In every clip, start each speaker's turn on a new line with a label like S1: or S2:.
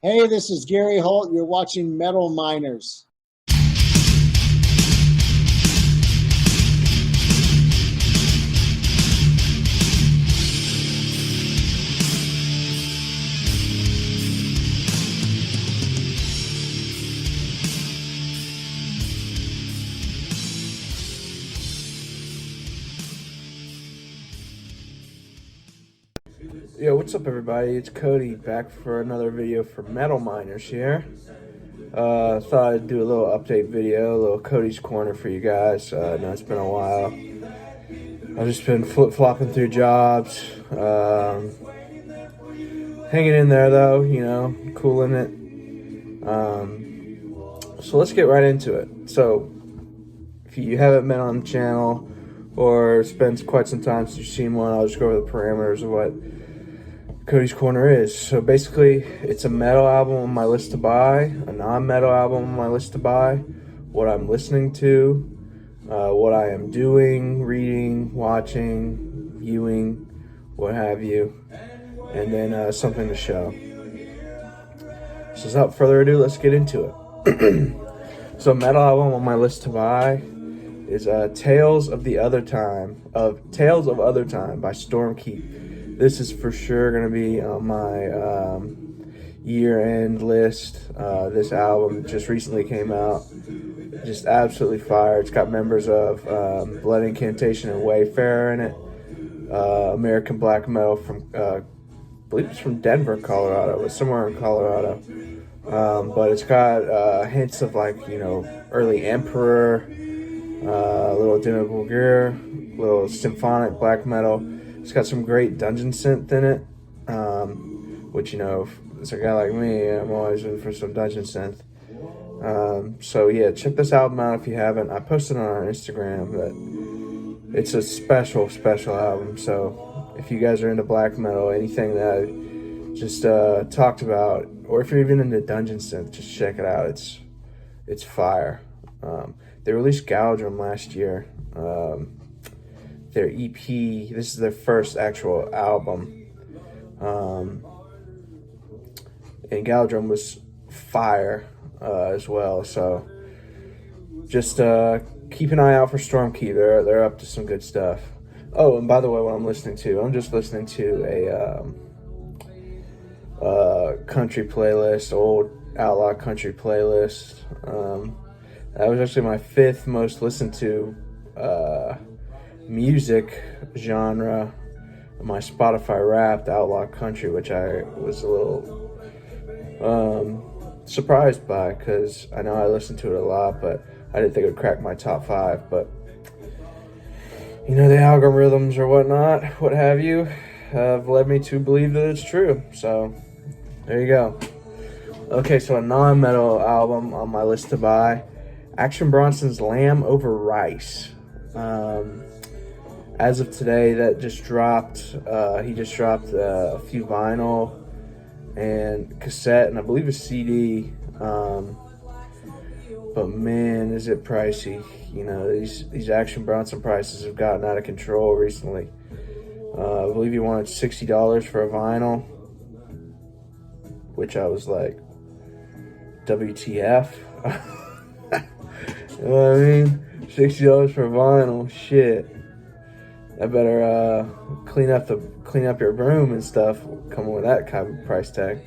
S1: Hey, this is Gary Holt. You're watching Metal Miners.
S2: Yo, what's up everybody? It's Cody back for another video for Metal Miners here. Thought I'd do a little update video, a little Cody's Corner for you guys. I know it's been a while. I've just been flip-flopping through jobs. Hanging in there though, you know, cooling it. So let's get right into it. So, if you haven't been on the channel or spent quite some time since you've seen one, I'll just go over the parameters of what Cody's Corner is. So basically, it's a metal album on my list to buy, a non-metal album on my list to buy, what I'm listening to, what I am doing, reading, watching, viewing, what have you, and then something to show. So without further ado, let's get into it. So metal album on my list to buy is Tales of Other Time by Stormkeep. This is for sure going to be on my year-end list. This album just recently came out. Just absolutely fire. It's got members of Blood Incantation and Wayfarer in it. American black metal from, I believe it's from Denver, Colorado. It was somewhere in Colorado. But it's got hints of, like, you know, early Emperor, a little Dimmu Borgir, little symphonic black metal. It's got some great dungeon synth in it, which, you know, if it's a guy like me, I'm always in for some dungeon synth. So yeah, check this album out if you haven't. I posted on our Instagram that it's a special album. So if you guys are into black metal, anything that I just talked about, or if you're even into dungeon synth, just check it out. It's fire. They released Galdrum last year. Their EP, this is their first actual album. And Galdrum was fire as well. So just keep an eye out for Stormkeep. They're up to some good stuff. Oh, and by the way, what I'm listening to, I'm just listening to a country playlist, old outlaw country playlist. That was actually my 5th most listened to music genre on my Spotify Wrapped outlaw country, which I was a little surprised by, because I know I listened to it a lot, but I didn't think it would crack my top 5. But you know, the algorithms or whatnot, what have you, have led me to believe that it's true. So there you go. Okay, so a non-metal album on my list to buy, Action Bronson's Lamb Over Rice. As of today, that just dropped. He just dropped a few vinyl and cassette, and I believe a CD. But man, is it pricey. You know, these Action Bronson prices have gotten out of control recently. I believe he wanted $60 for a vinyl, which I was like, WTF? You know what I mean? $60 for vinyl, shit. I better clean up your room and stuff coming with that kind of price tag.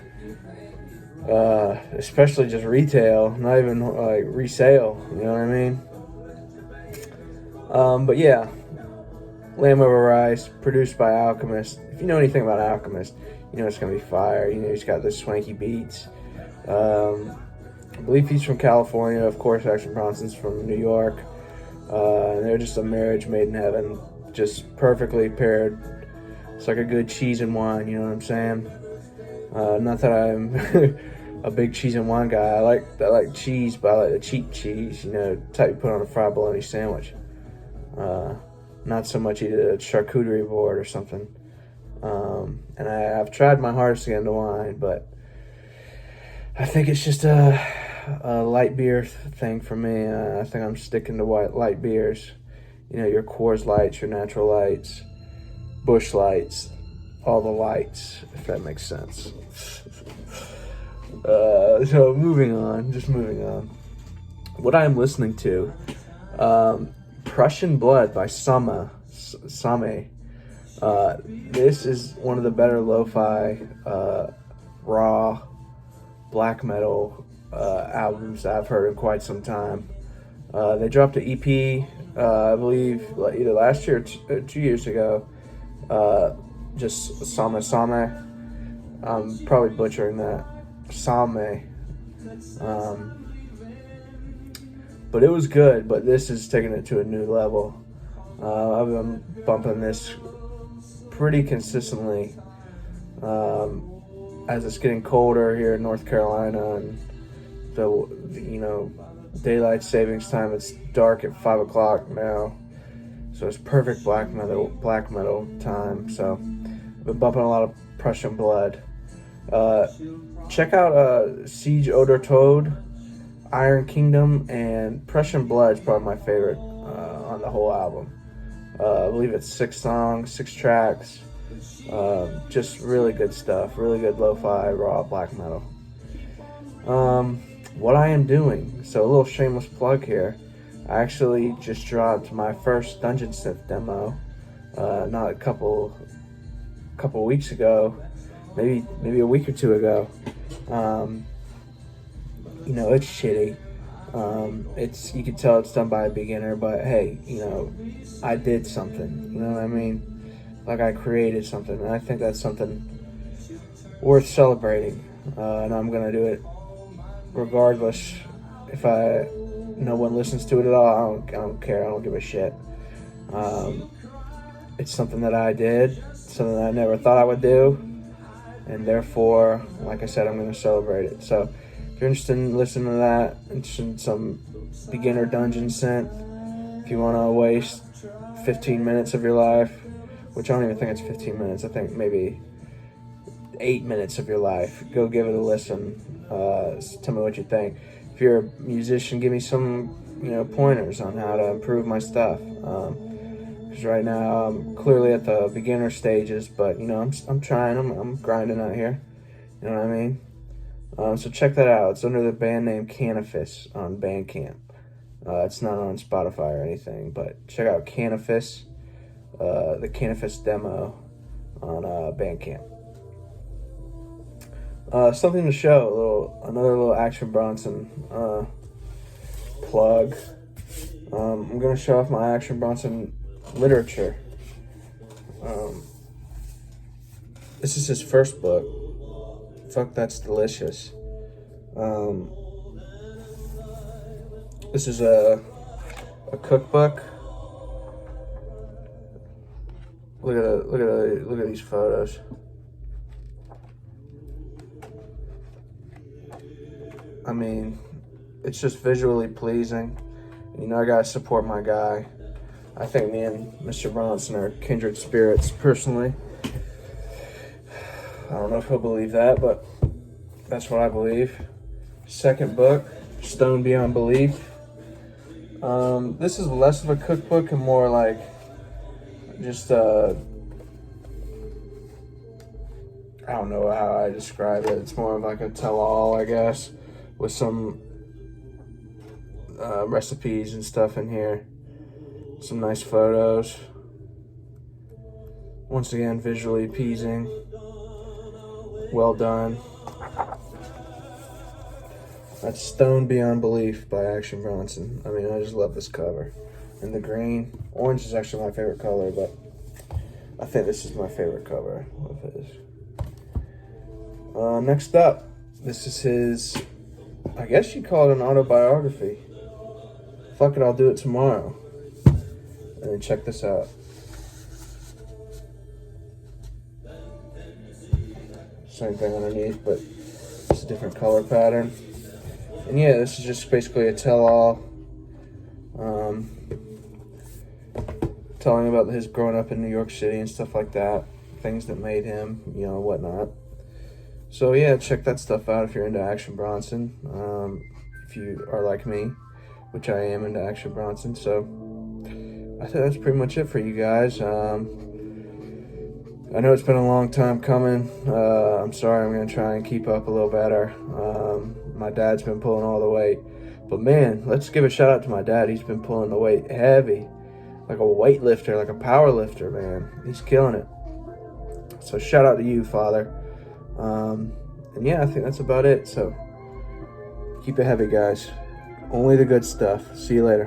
S2: Especially just retail, not even like resale. You know what I mean? But yeah, Lamb Over Rice, produced by Alchemist. If you know anything about Alchemist, you know it's gonna be fire. You know he's got those swanky beats. I believe he's from California. Of course, Action Bronson's from New York. And they're just a marriage made in heaven. Just perfectly paired. It's like a good cheese and wine, you know what I'm saying? Not that I'm a big cheese and wine guy. I like cheese, but I like the cheap cheese, you know, type you put on a fried bologna sandwich. Not so much eat a charcuterie board or something. And I've tried my hardest to get into wine, but I think it's just a light beer thing for me. I think I'm sticking to light beers. You know, your Coors Lights, your Natural Lights, Busch Lights, all the lights, if that makes sense. So moving on, just moving on. What I am listening to, Prussian Blood by Somme. This is one of the better lo-fi, raw, black metal albums I've heard in quite some time. They dropped an EP, I believe, either last year or 2 years ago. Just Somme. I'm probably butchering that. Somme. But it was good, but this is taking it to a new level. I've been bumping this pretty consistently as it's getting colder here in North Carolina, and the daylight savings time. It's dark at 5 o'clock now, so it's perfect black metal time. So I've been bumping a lot of Prussian Blood. Check out Siege Oder Tod, Iron Kingdom, and Prussian Blood is probably my favorite on the whole album. I believe it's 6 songs, 6 tracks. Just really good stuff. Really good lo-fi, raw black metal. What I am doing. So a little shameless plug here. I actually just dropped my first Dungeon Synth demo. Not a couple weeks ago. Maybe a week or two ago. It's shitty. You can tell it's done by a beginner, but hey, I did something. You know what I mean? Like I created something, and I think that's something worth celebrating. And I'm gonna do it regardless if no one listens to it at all. I don't care. I don't give a shit. It's something that I did, something that I never thought I would do, and therefore, like I said, I'm gonna celebrate it. So if you're interested in listening to that, interested in some beginner dungeon synth, if you want to waste 15 minutes of your life, which I don't even think it's 15 minutes, I think maybe 8 minutes of your life, go give it a listen. Tell me what you think. If you're a musician, give me some pointers on how to improve my stuff. Because right now I'm clearly at the beginner stages, but I'm trying. I'm grinding out here. You know what I mean? So check that out. It's under the band name CANIFIS on Bandcamp. It's not on Spotify or anything, but check out CANIFIS, the CANIFIS demo on Bandcamp. Something to show, another little Action Bronson plug. I'm going to show off my Action Bronson literature. This is his first book. Fuck, that's delicious. This is a cookbook. Look at these photos. I mean, it's just visually pleasing. I gotta support my guy. I think me and Mr. Bronson are kindred spirits, personally. I don't know if he'll believe that, but that's what I believe. Second book, Stone Beyond Belief. This is less of a cookbook and more like just I don't know how I describe it. It's more of like a tell-all, I guess, with some recipes and stuff in here. Some nice photos. Once again, visually pleasing. Well done. That's Stone Beyond Belief by Action Bronson. I mean, I just love this cover. And the green. Orange is actually my favorite color, but I think this is my favorite cover of his. Next up, this is his, I guess you'd call it an autobiography. Fuck it, I'll do it tomorrow. And then check this out. Same thing underneath, but it's a different color pattern. And yeah, this is just basically a tell-all. Telling about his growing up in New York City and stuff like that. Things that made him, whatnot. So yeah, check that stuff out if you're into Action Bronson. If you are like me, which I am into Action Bronson. So I think that's pretty much it for you guys. I know it's been a long time coming. I'm sorry. I'm going to try and keep up a little better. My dad's been pulling all the weight. But man, let's give a shout out to my dad. He's been pulling the weight heavy. Like a weightlifter, like a power lifter, man. He's killing it. So shout out to you, Father. And yeah, I think that's about it. So keep it heavy, guys. Only the good stuff. See you later.